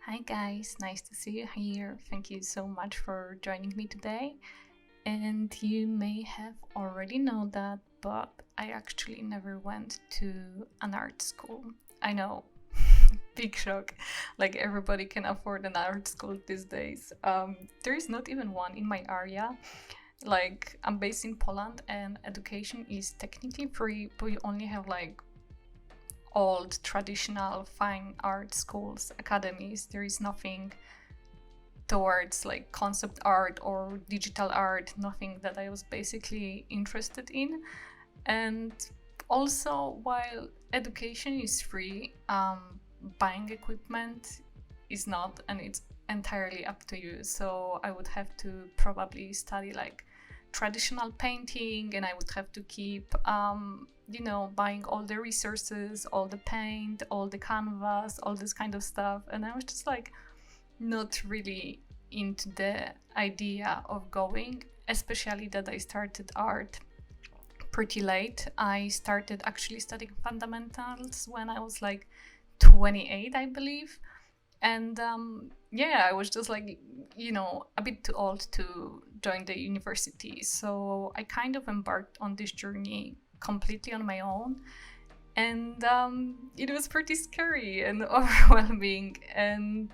Hi guys, nice to see you here. Thank you so much for joining me today. And you may have already known that, but I actually never went to an art school. I know, big shock. Like everybody can afford an art school these days. There is not even one in my area. Like I'm based in Poland and education is technically free, but you only have like old traditional fine art schools, academies. There is nothing towards like concept art or digital art, nothing that I was basically interested in. And also, while education is free, buying equipment is not, and it's entirely up to you. So I would have to probably study like traditional painting, and I would have to keep buying all the resources, all the paint, all the canvas, all this kind of stuff. And I was just like not really into the idea of going, especially that I started art pretty late. I started actually studying fundamentals when I was like 28, I believe. And I was just like, a bit too old to join the university. So I kind of embarked on this journey completely on my own. And it was pretty scary and overwhelming. And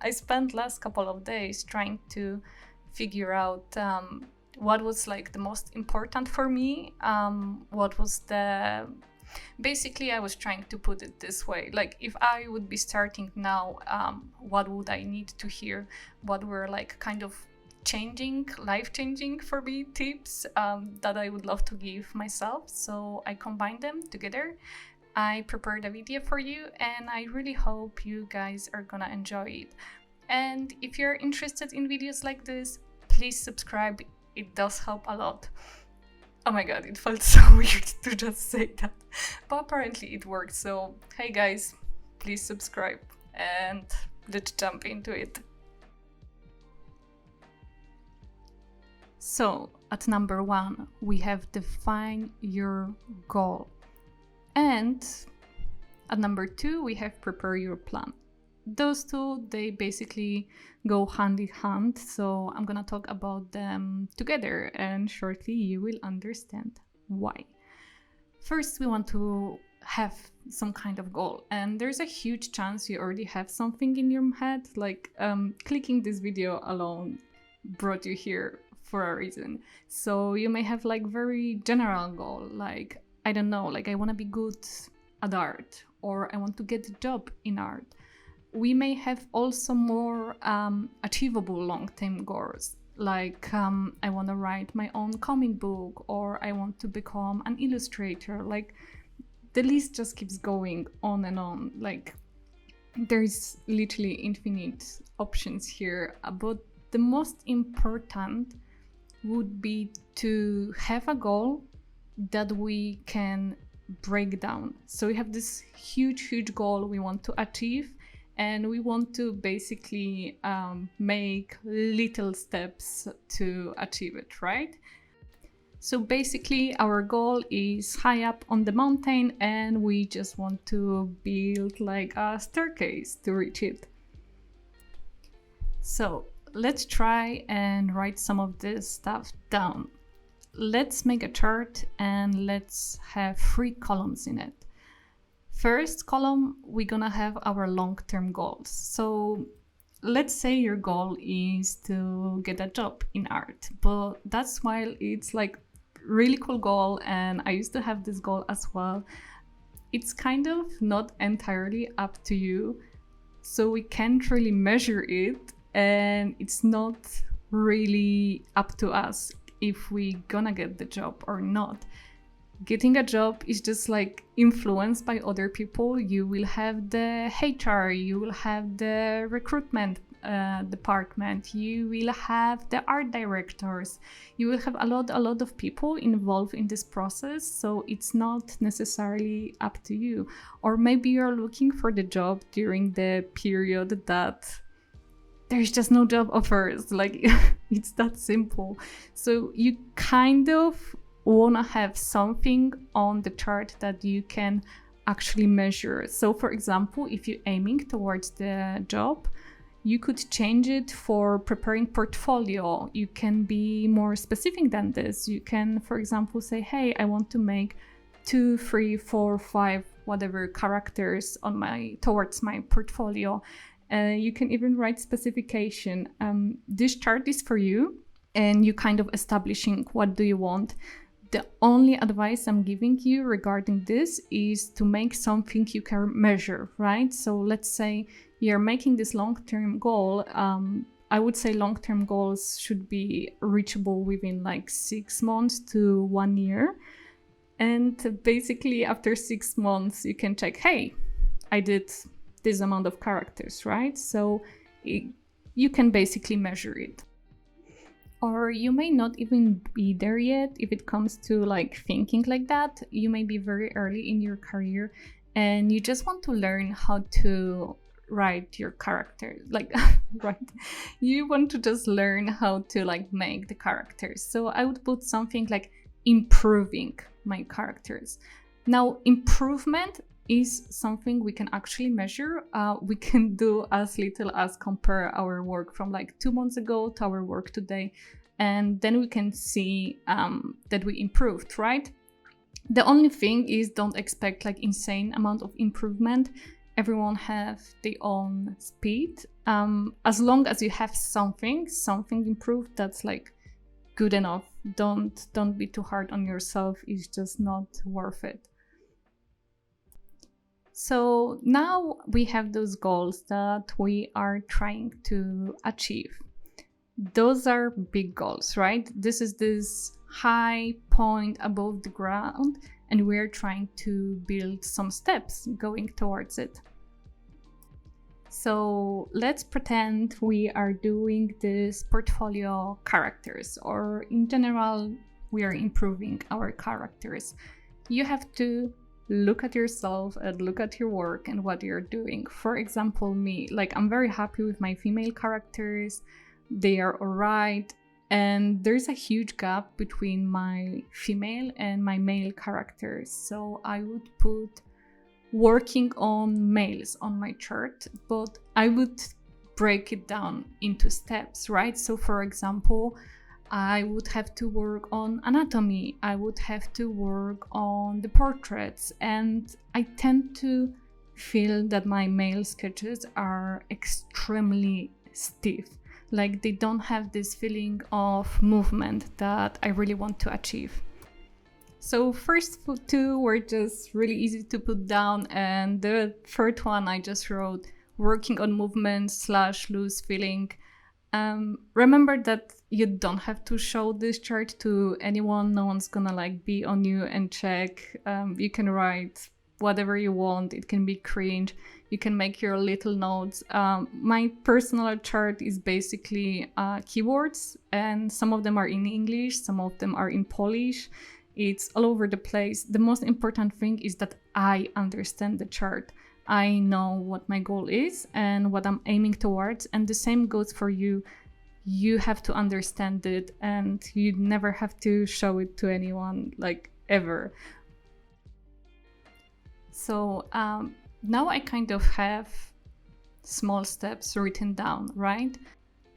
I spent last couple of days trying to figure out what was like the most important for me. What was the basically I was trying to put it this way, like if I would be starting now, what would I need to hear? What were like kind of life changing for me tips that I would love to give myself? So I combined them together. I prepared a video for you, and I really hope you guys are gonna enjoy it. And if you're interested in videos like this, please subscribe. It does help a lot. Oh my god, it felt so weird to just say that. But apparently it worked. So, hey guys, please subscribe and let's jump into it. So, at number 1, we have define your goal. And at number 2, we have prepare your plan. Those two, they basically go hand in hand, so I'm gonna talk about them together and shortly you will understand why. First, we want to have some kind of goal, and there's a huge chance you already have something in your head, like clicking this video alone brought you here for a reason. So you may have like very general goal, like I don't know, like I want to be good at art, or I want to get a job in art. We may have also more achievable long-term goals, like I want to write my own comic book, or I want to become an illustrator. Like the list just keeps going on and on. Like there's literally infinite options here, but the most important would be to have a goal that we can break down. So we have this huge goal we want to achieve, and we want to basically make little steps to achieve it, right? So basically our goal is high up on the mountain, and we just want to build like a staircase to reach it. So let's try and write some of this stuff down. Let's make a chart and let's have 3 columns in it. First column, we're gonna have our long-term goals. So let's say your goal is to get a job in art, but that's while it's like really cool goal, and I used to have this goal as well. It's kind of not entirely up to you, so we can't really measure it, and it's not really up to us if we gonna get the job or not. Getting a job is just like influenced by other people. You will have the HR, you will have the recruitment department, you will have the art directors, you will have a lot of people involved in this process, so it's not necessarily up to you. Or maybe you're looking for the job during the period that there's just no job offers, like it's that simple. So you kind of want to have something on the chart that you can actually measure. So for example, if you're aiming towards the job, you could change it for preparing portfolio. You can be more specific than this. You can, for example, say, hey, I want to make 2, 3, 4, 5, whatever characters on towards my portfolio. You can even write specification. This chart is for you, and you kind of establishing what do you want. The only advice I'm giving you regarding this is to make something you can measure, right? So let's say you're making this long-term goal. I would say long-term goals should be reachable within like 6 months to 1 year. And basically after 6 months, you can check, hey, I did this amount of characters, right? So you can basically measure it. Or you may not even be there yet if it comes to like thinking like that. You may be very early in your career and you just want to learn how to write your character, like right, you want to just learn how to like make the characters. So I would put something like improving my characters. Now improvement is something we can actually measure. We can do as little as compare our work from like 2 months ago to our work today, and then we can see that we improved, right? The only thing is, don't expect like insane amount of improvement. Everyone have their own speed. As long as you have something improved, that's like good enough. Don't be too hard on yourself. It's just not worth it. So now we have those goals that we are trying to achieve. Those are big goals, right? This is this high point above the ground, and we're trying to build some steps going towards it. So let's pretend we are doing this portfolio characters, or in general, we are improving our characters. You have to look at yourself and look at your work and what you're doing. For example, me, like I'm very happy with my female characters. They are alright. And there's a huge gap between my female and my male characters. So I would put working on males on my chart, but I would break it down into steps, right? So for example, I would have to work on anatomy, I would have to work on the portraits, and I tend to feel that my male sketches are extremely stiff. Like they don't have this feeling of movement that I really want to achieve. So first 2 were just really easy to put down, and the third one I just wrote working on movement / loose feeling. Remember that you don't have to show this chart to anyone. No one's gonna like be on you and check. You can write whatever you want. It can be cringe. You can make your little notes. My personal chart is basically keywords, and some of them are in English, some of them are in Polish. It's all over the place. The most important thing is that I understand the chart. I know what my goal is and what I'm aiming towards, and the same goes for you. You have to understand it, and you never have to show it to anyone, like ever. So now I kind of have small steps written down, right?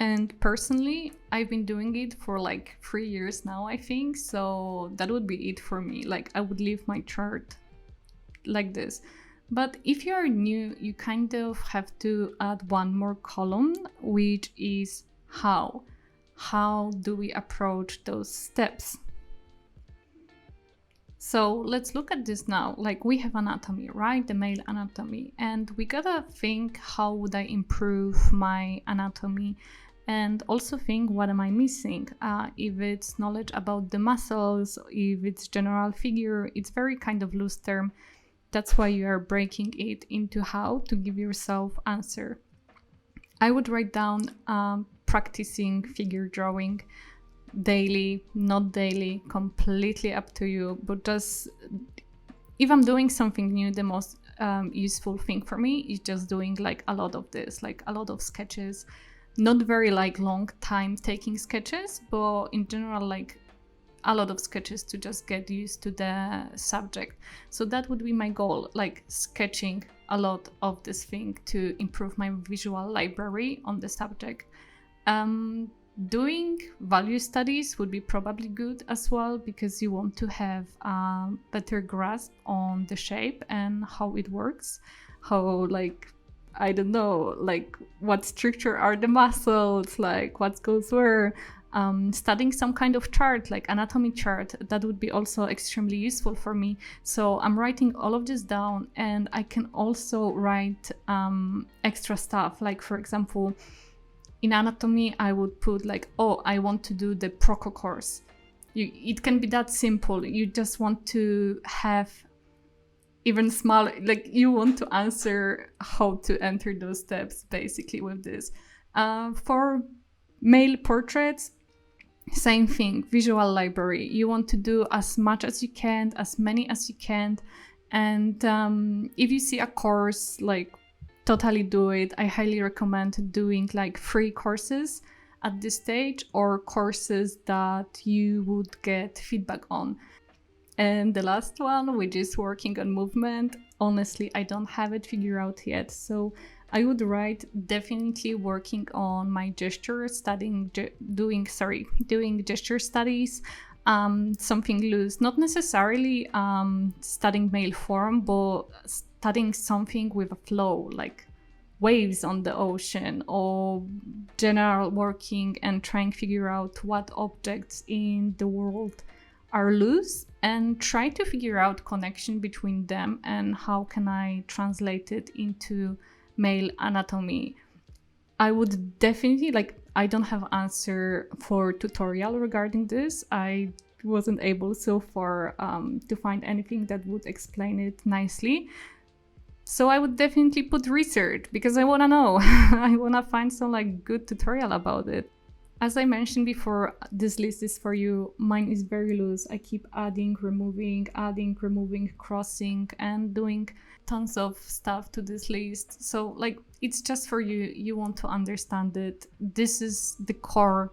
And personally, I've been doing it for like 3 years now, I think. So that would be it for me. Like I would leave my chart like this. But if you're new, you kind of have to add one more column, which is how. How do we approach those steps? So let's look at this now. Like we have anatomy, right? The male anatomy. And we gotta think, how would I improve my anatomy? And also think, what am I missing? If it's knowledge about the muscles, if it's general figure, it's very kind of loose term. That's why you are breaking it into how to give yourself answer. I would write down practicing figure drawing daily, not daily, completely up to you. But just if I'm doing something new, the most useful thing for me is just doing like a lot of this, like a lot of sketches. Not very like long time taking sketches, but in general like a lot of sketches to just get used to the subject. So that would be my goal, like sketching a lot of this thing to improve my visual library on the subject. Doing value studies would be probably good as well, because you want to have a better grasp on the shape and how it works, how, like, I don't know, like what structure are the muscles, like what goes where. Studying some kind of chart, like anatomy chart, that would be also extremely useful for me. So I'm writing all of this down, and I can also write extra stuff. Like, for example, in anatomy, I would put like, oh, I want to do the Proco course. It can be that simple. You just want to have even small, like you want to answer how to enter those steps basically with this. For male portraits, same thing, visual library. You want to do as much as you can, as many as you can. And if you see a course, like, totally do it. I highly recommend doing like free courses at this stage, or courses that you would get feedback on. And the last one, which is working on movement, honestly, I don't have it figured out yet. So I would write definitely working on my gesture, doing gesture studies, something loose, not necessarily studying male form, but studying something with a flow, like waves on the ocean, or general working and trying to figure out what objects in the world are loose and try to figure out connection between them and how can I translate it into male anatomy. I would definitely, like, I don't have answer for tutorial regarding this. I wasn't able so far to find anything that would explain it nicely. So I would definitely put research, because I want to know. I want to find some like good tutorial about it. As I mentioned before, this list is for you. Mine is very loose. I keep adding, removing, crossing, and doing tons of stuff to this list. So like, it's just for you. You want to understand it. This is the core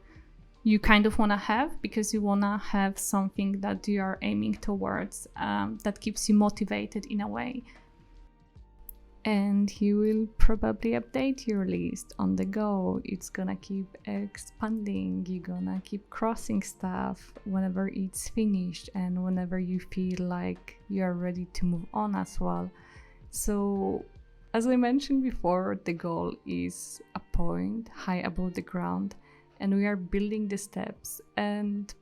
you kind of want to have, because you want to have something that you are aiming towards, that keeps you motivated in a way. And you will probably update your list on the go. It's gonna keep expanding. You're gonna keep crossing stuff whenever it's finished and whenever you feel like you're ready to move on as well. So, as I mentioned before, the goal is a point high above the ground, and we are building the steps. And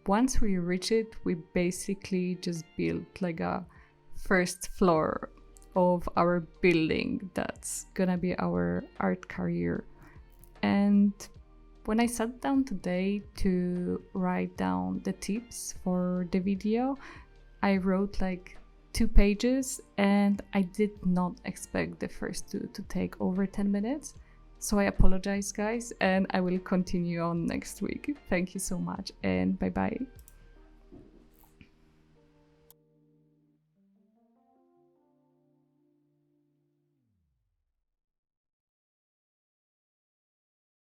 once we reach it, we basically just build like a first floor of our building that's gonna be our art career. And when I sat down today to write down the tips for the video, I wrote like 2 pages, and I did not expect the first 2 to take over 10 minutes. So I apologize, guys, and I will continue on next week. Thank you so much, and bye bye.